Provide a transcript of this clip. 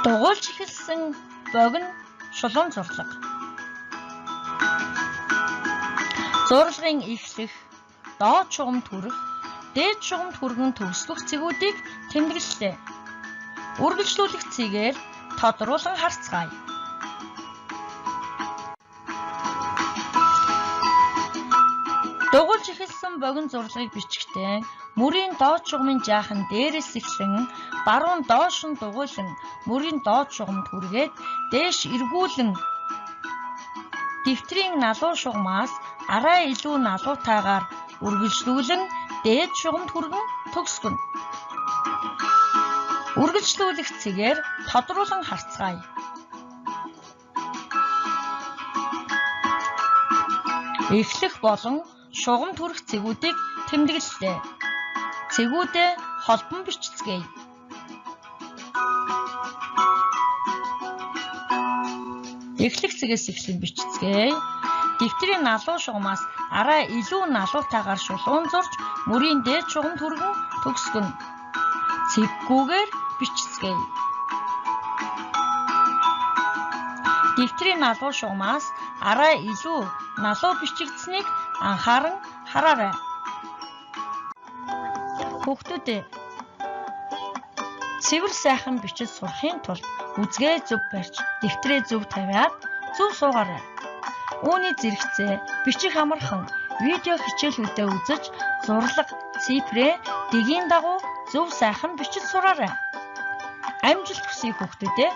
Дугуйлж эхэлсэн богино шулуун зурлаг. Зурлагын эхлэх, доод шугамд хүрэх, дээд шугамд хүргэн төгслөх цэгүүдийг тэмдэглэлээ. Үргэлжлүүлэх цэгээр тодруулан харцгаая. Дугуйлж эхэлсэн богино зурлагыг бичгтээ мөрийн доод шугамын жаахан дээрээс эхлэн баруун доош нь дугуйлан мөрийн доод шугамд хүргээд дээш эргүүлэн дэвтрийн налуу шугамаас арай илүү налуутайгаар үргэлжлүүлэн дээд шугамд хүргэн төгсгөнө. Үргэлжлүүлэх цэгээр тодруулан харцгаая. Эхлэх болон шугамд хүрэх цэгүүдийг тэмдэглэлээ. Цэгүүдээ холбон бичцгээе. Эхлэх цэгээс эхлэн бичцгээе. Дэвтрийн налуу шугамаас арай илүү налуутайгаар шулуун зурж мөрийн дээд шугамд хүргэн төгсгөнө. Цэггүүгээр бичцгээе. Дэвтрийн налуу шугамаас арай илүү налуу бичигдсэнийг анхааран хараарай. Хүүхдүүдээ цэвэр сайхан бичиж сурахын тулд үзгээ зөв барьж, дэвтрээ зөв тавиад зөв суугаарай. Үүний зэрэгцээ бичих амархан видео хичээлүүдээ үзэж, зурлаг, цифрээ дэгийн дагуу зөв сайхан бичиж сураарай. Амжилт хүсье хүүхдүүдээ.